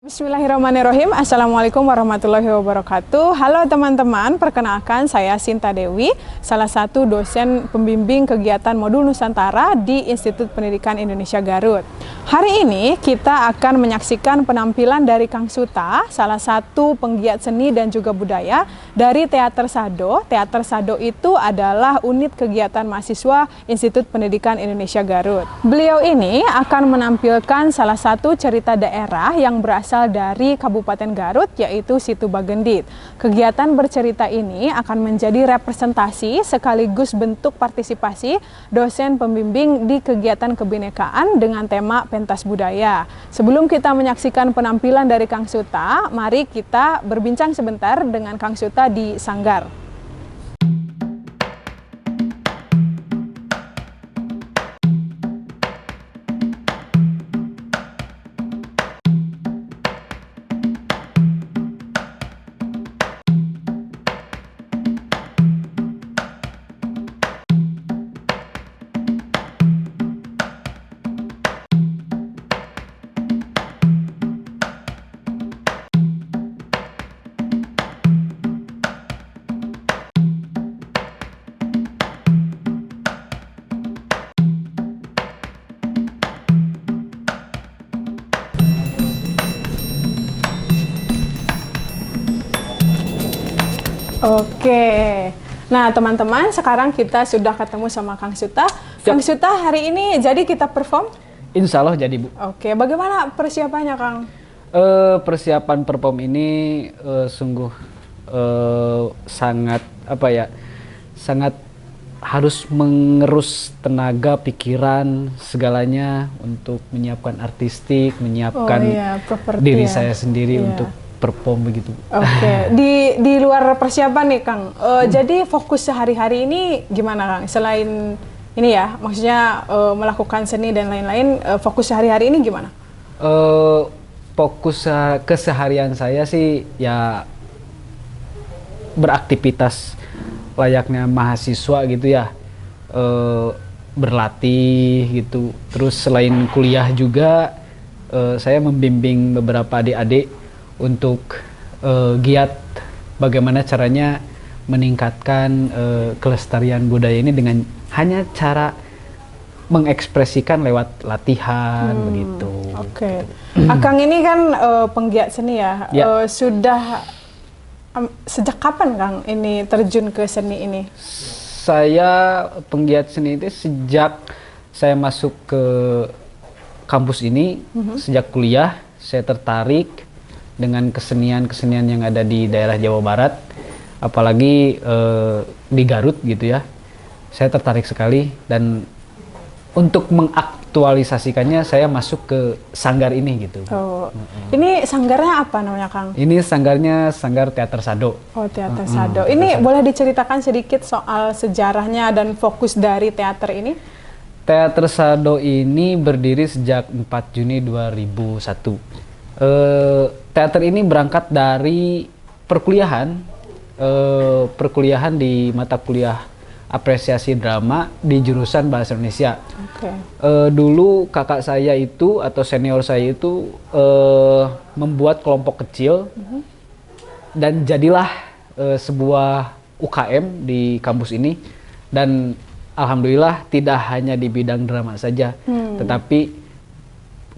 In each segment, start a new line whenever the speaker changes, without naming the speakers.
Bismillahirrahmanirrahim. Assalamualaikum warahmatullahi wabarakatuh. Halo teman-teman, perkenalkan saya Sinta Dewi, salah satu dosen pembimbing kegiatan modul Nusantara di Institut Pendidikan Indonesia Garut. Hari ini kita akan menyaksikan penampilan dari Kang Suta, salah satu penggiat seni dan juga budaya dari Teater Sado. Teater Sado itu adalah unit kegiatan mahasiswa Institut Pendidikan Indonesia Garut. Beliau ini akan menampilkan salah satu cerita daerah yang berasal dari Kabupaten Garut, yaitu Situ Bagendit. Kegiatan bercerita ini akan menjadi representasi sekaligus bentuk partisipasi dosen pembimbing di kegiatan kebinekaan dengan tema pentas budaya. Sebelum kita menyaksikan penampilan dari Kang Suta, mari kita berbincang sebentar dengan Kang Suta di Sanggar. Oke, nah teman-teman, sekarang kita sudah ketemu sama Kang Suta. Kang Suta, hari ini jadi kita perform?
Insya Allah jadi, Bu.
Oke, bagaimana persiapannya, Kang?
Persiapan perform ini sungguh sangat sangat harus mengerus tenaga, pikiran, segalanya untuk menyiapkan artistik, menyiapkan diri saya sendiri untuk perform begitu.
Oke, di luar persiapan nih, Kang. Jadi fokus sehari-hari ini gimana, Kang? Selain ini ya, maksudnya melakukan seni dan lain-lain, fokus sehari-hari ini gimana?
Fokus keseharian saya sih ya beraktivitas layaknya mahasiswa gitu ya, berlatih gitu. Terus selain kuliah juga saya membimbing beberapa adik-adik untuk giat bagaimana caranya meningkatkan kelestarian budaya ini dengan hanya cara mengekspresikan lewat latihan begitu.
Oke. Akang ini kan penggiat seni ya. Sudah sejak kapan, Kang, ini terjun ke seni ini?
Saya penggiat seni itu sejak saya masuk ke kampus ini, sejak kuliah saya tertarik dengan kesenian-kesenian yang ada di daerah Jawa Barat, apalagi di Garut gitu ya. Saya tertarik sekali dan untuk mengaktualisasikannya saya masuk ke sanggar ini gitu.
Oh, ini sanggarnya apa namanya, Kang?
Ini sanggarnya Sanggar Teater Sado.
Oh, Teater Sado. Ini boleh diceritakan sedikit soal sejarahnya dan fokus dari teater ini?
Teater Sado ini berdiri sejak 4 Juni 2001. Teater ini berangkat dari perkuliahan di mata kuliah apresiasi drama di jurusan Bahasa Indonesia.
Okay.
Dulu kakak saya itu atau senior saya itu membuat kelompok kecil dan jadilah sebuah UKM di kampus ini, dan alhamdulillah tidak hanya di bidang drama saja, tetapi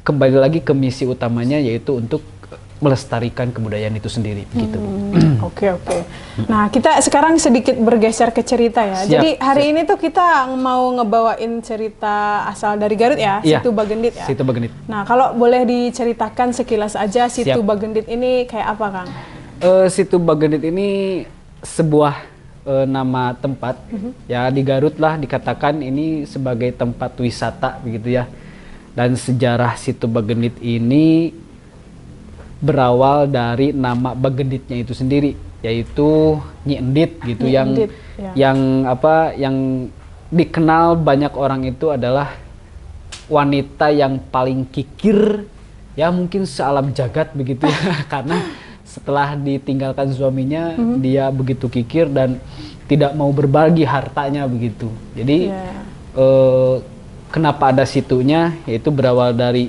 kembali lagi ke misi utamanya, yaitu untuk melestarikan kebudayaan itu sendiri begitu.
Oke. Nah, kita sekarang sedikit bergeser ke cerita ya. Jadi hari ini tuh kita mau ngebawain cerita asal dari Garut ya, Situ Bagendit ya.
Situ Bagendit.
Nah, kalau boleh diceritakan sekilas aja Situ Bagendit ini kayak apa, Kang?
Situ Bagendit ini sebuah nama tempat ya di Garut lah, dikatakan ini sebagai tempat wisata begitu ya. Dan sejarah Situ Bagendit ini berawal dari nama Bagenditnya itu sendiri, yaitu Nyi Endit gitu, yang dikenal banyak orang itu adalah wanita yang paling kikir ya mungkin sealam jagat begitu ya. Karena setelah ditinggalkan suaminya dia begitu kikir dan tidak mau berbagi hartanya begitu. Jadi kenapa ada situnya, yaitu berawal dari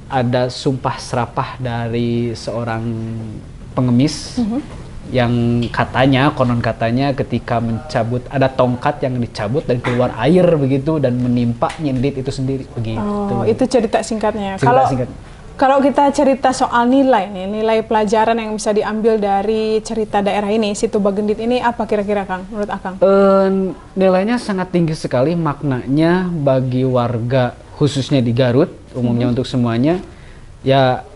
ada sumpah serapah dari seorang pengemis yang katanya, konon katanya ketika mencabut, ada tongkat yang dicabut dan keluar air begitu dan menimpa Nyendit itu sendiri begitu.
Oh, itu cerita singkatnya.
Cerita singkat.
Kalau kita cerita soal nilai nih, nilai pelajaran yang bisa diambil dari cerita daerah ini, Situ Bagendit ini apa kira-kira Kang, menurut Akang?
Nilainya sangat tinggi sekali, maknanya bagi warga khususnya di Garut, umumnya untuk semuanya, ya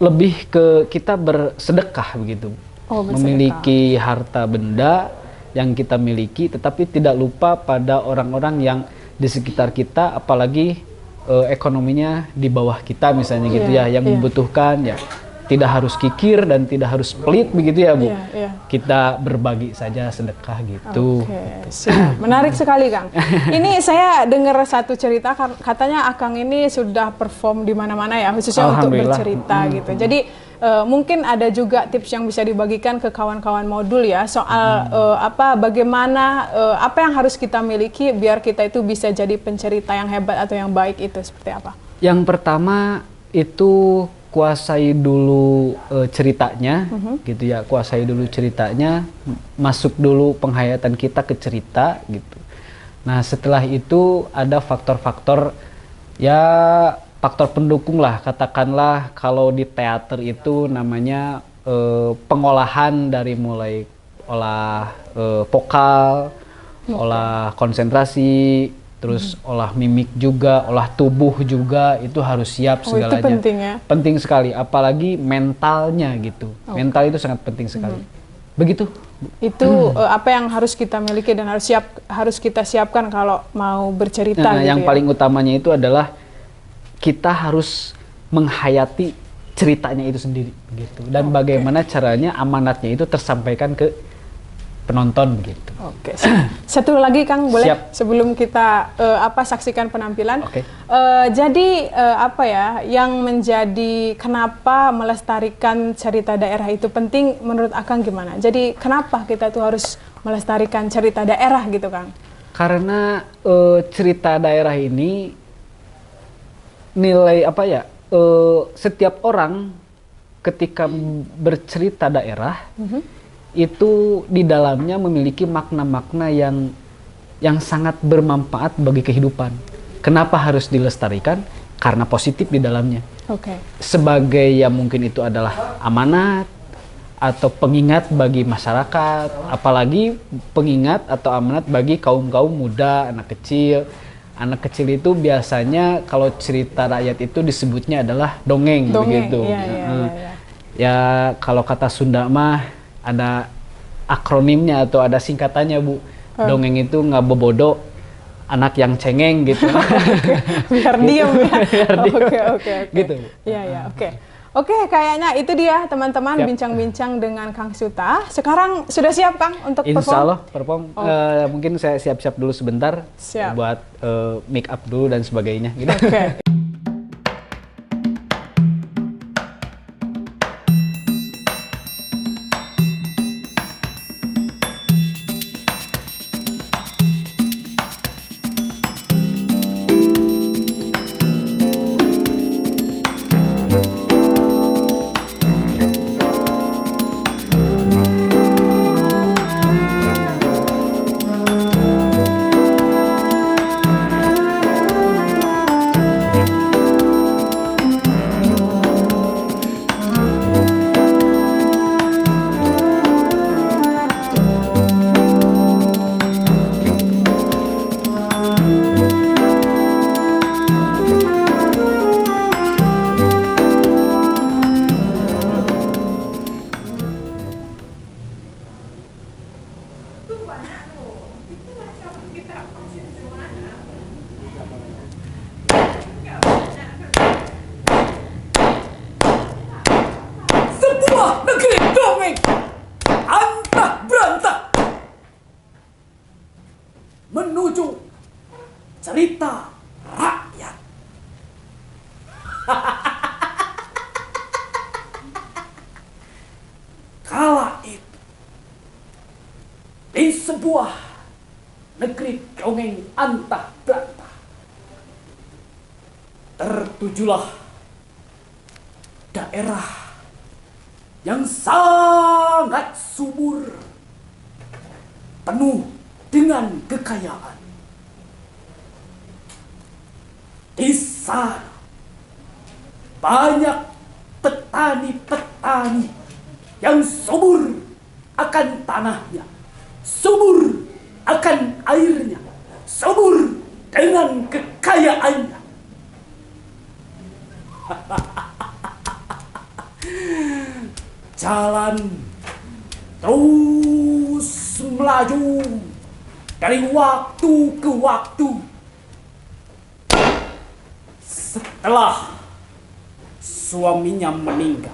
lebih ke kita bersedekah begitu.
Oh,
Memiliki harta benda yang kita miliki, tetapi tidak lupa pada orang-orang yang di sekitar kita, apalagi ekonominya di bawah kita misalnya gitu ya, yang membutuhkan ya. Tidak harus kikir dan tidak harus pelit begitu ya Bu. Kita berbagi saja, sedekah gitu.
Siap. Menarik sekali Kang. Ini saya dengar satu cerita, katanya Akang ini sudah perform di mana-mana ya, khususnya untuk bercerita gitu. Jadi mungkin ada juga tips yang bisa dibagikan ke kawan-kawan modul ya soal bagaimana apa yang harus kita miliki biar kita itu bisa jadi pencerita yang hebat atau yang baik, itu seperti apa? Yang pertama itu kuasai dulu ceritanya, gitu ya. Kuasai dulu ceritanya, masuk dulu penghayatan kita ke cerita, gitu. Nah, setelah itu ada faktor-faktor, ya faktor pendukung lah, katakanlah kalau di teater itu namanya pengolahan dari mulai olah vokal, olah konsentrasi, terus olah mimik juga, olah tubuh juga, itu harus siap segalanya. Itu penting ya? Penting sekali, apalagi mentalnya gitu. Mental itu sangat penting sekali. Begitu. Itu apa yang harus kita miliki dan harus kita siapkan kalau mau bercerita gitu yang paling utamanya itu adalah kita harus menghayati ceritanya itu sendiri gitu. Dan bagaimana caranya amanatnya itu tersampaikan ke penonton begitu. Oke. Satu lagi Kang, boleh? Siap. Sebelum kita saksikan penampilan. Oke. Jadi yang menjadi kenapa melestarikan cerita daerah itu penting menurut Akang gimana? Jadi kenapa kita tuh harus melestarikan cerita daerah gitu Kang? Karena cerita daerah ini nilai setiap orang ketika bercerita daerah itu di dalamnya memiliki makna-makna yang sangat bermanfaat bagi kehidupan. Kenapa harus dilestarikan? Karena positif di dalamnya. Sebagai yang mungkin itu adalah amanat atau pengingat bagi masyarakat, apalagi pengingat atau amanat bagi kaum-kaum muda, anak kecil. Anak kecil itu biasanya kalau cerita rakyat itu disebutnya adalah dongeng begitu. Ya kalau kata Sunda mah ada akronimnya atau ada singkatannya Bu. Dongeng itu ngabobodo anak yang cengeng gitu. Biar diem ya. Oke. Gitu. Iya. Oke, kayaknya itu dia teman-teman bincang-bincang dengan Kang Suta. Sekarang sudah siap Kang untuk perform? Insya Allah perform. Mungkin saya siap-siap dulu sebentar buat make up dulu dan sebagainya. Gitu.
cerita rakyat. Kala itu di sebuah negeri dongeng antah berantah tertujulah daerah yang sangat subur, penuh dengan kekayaan. Di sana banyak petani-petani yang subur akan tanahnya, subur akan airnya, subur dengan kekayaannya. Jalan terus melaju dari waktu ke waktu. Setelah suaminya meninggal,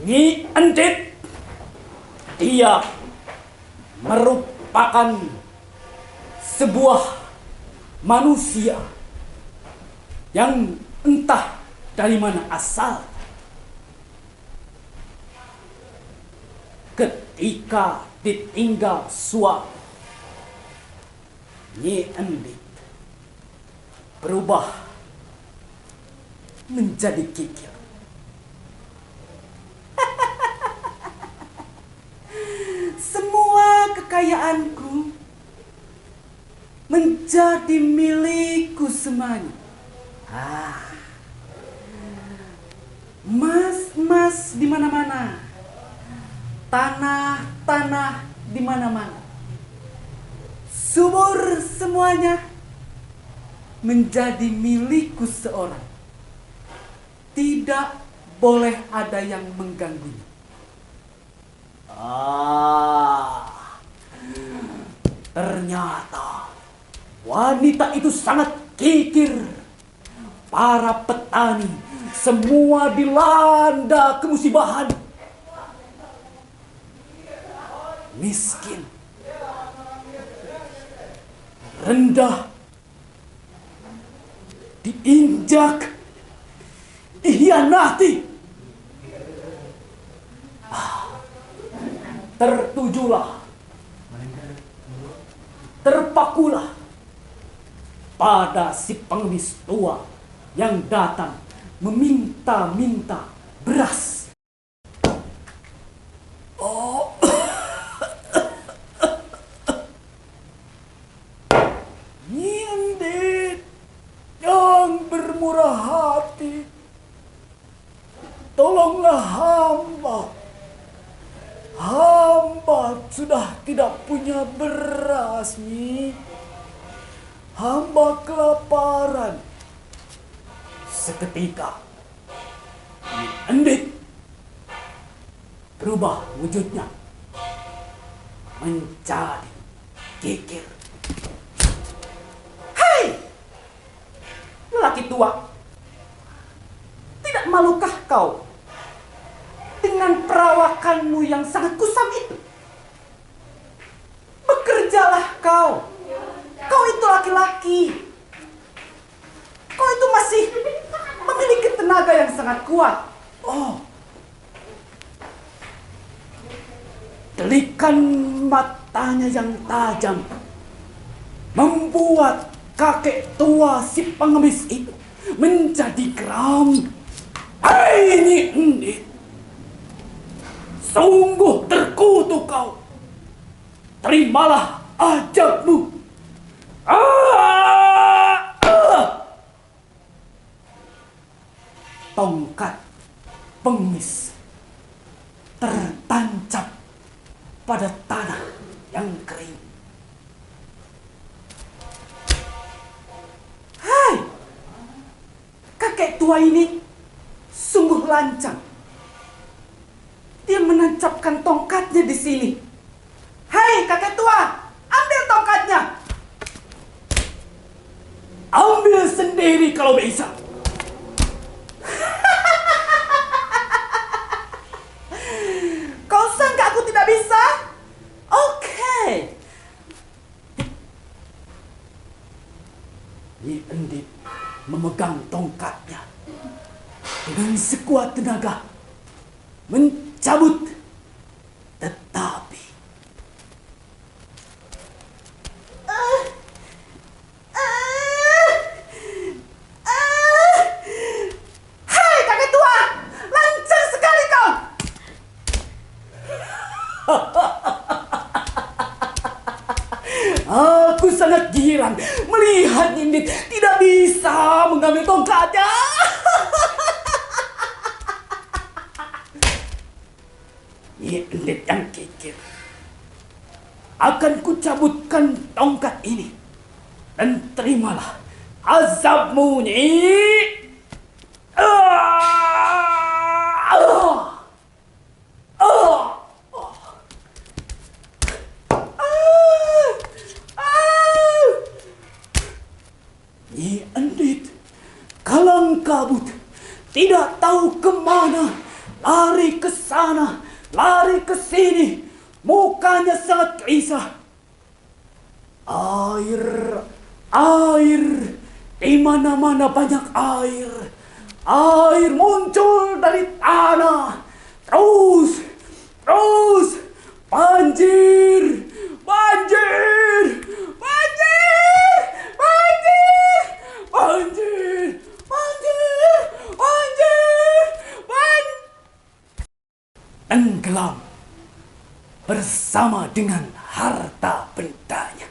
Nyi Endit, dia merupakan sebuah manusia yang entah dari mana asal. Ketika ditinggal suami, Nyi Endit berubah menjadi kikir. Semua kekayaanku menjadi milikku semuanya. Emas di mana-mana, tanah di mana-mana, subur semuanya menjadi milikku seorang. Tidak boleh ada yang mengganggunya. Ternyata wanita itu sangat kikir. Para petani semua dilanda kemusibahan. Miskin, rendah, diinjak, dihianati. Tertujulah, terpakulah pada si pengemis tua yang datang meminta-minta beras. Nyi Endit yang bermurah hati, tolonglah hamba. Hamba sudah tidak punya beras, Nyi. Hamba kelaparan. Seketika Nyi Endit berubah wujudnya menjadi kikir. Hei, lelaki tua, tidak malukah kau dengan perawakanmu yang sangat kusam itu? Bekerjalah kau. Kau itu laki-laki. Kau itu masih memiliki tenaga yang sangat kuat. Delikan matanya yang tajam membuat kakek tua si pengemis itu menjadi geram. Hei Nyi Endit, sungguh terkutuk kau. Terimalah ajabmu. Tongkat pengemis tertancap pada tanah yang kering. Hai, kakek tua ini sungguh lancang. Dia menancapkan tongkatnya di sini. Hai kakek tua, ambil tongkatnya. Ambil sendiri kalau bisa. Kau sangka aku tidak bisa? Oke. Nyi Endit memegang tongkatnya dengan sekuat tenaga, mencabut, tetapi sangat girang melihat Indit tidak bisa mengambil tongkatnya. Indit yang kikir. Akan kucabutkan tongkat ini. Dan terimalah azabmu, Nyi. Nyi Endit kalang kabut, tidak tahu kemana, lari ke sana, lari ke sini, mukanya sangat gelisah. Air, di mana-mana banyak air. Air muncul dari tanah, terus, banjir, tenggelam bersama dengan harta bendanya.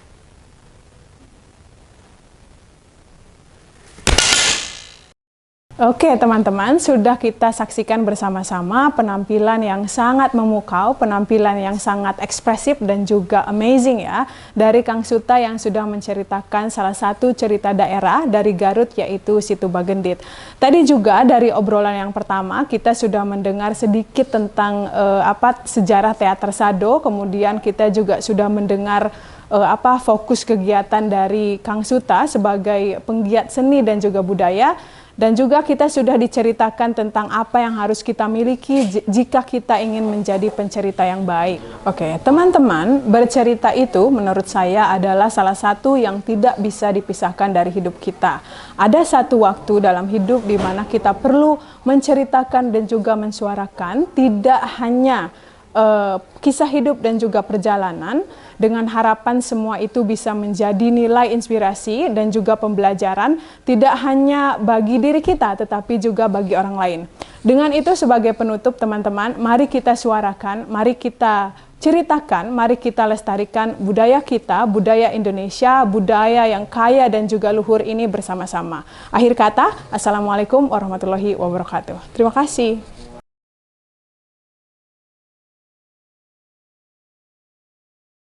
Oke teman-teman, sudah kita saksikan bersama-sama penampilan yang sangat memukau, penampilan yang sangat ekspresif dan juga amazing ya, dari Kang Suta yang sudah menceritakan salah satu cerita daerah dari Garut, yaitu Situ Bagendit. Tadi juga dari obrolan yang pertama kita sudah mendengar sedikit tentang sejarah teater Sado, kemudian kita juga sudah mendengar fokus kegiatan dari Kang Suta sebagai penggiat seni dan juga budaya. Dan juga kita sudah diceritakan tentang apa yang harus kita miliki jika kita ingin menjadi pencerita yang baik. Oke, teman-teman, bercerita itu menurut saya adalah salah satu yang tidak bisa dipisahkan dari hidup kita. Ada satu waktu dalam hidup di mana kita perlu menceritakan dan juga mensuarakan tidak hanya kisah hidup dan juga perjalanan, dengan harapan semua itu bisa menjadi nilai inspirasi dan juga pembelajaran tidak hanya bagi diri kita tetapi juga bagi orang lain. Dengan itu sebagai penutup teman-teman, mari kita suarakan, mari kita ceritakan, mari kita lestarikan budaya kita, budaya Indonesia, budaya yang kaya dan juga luhur ini bersama-sama. Akhir kata, Assalamualaikum warahmatullahi wabarakatuh. Terima kasih.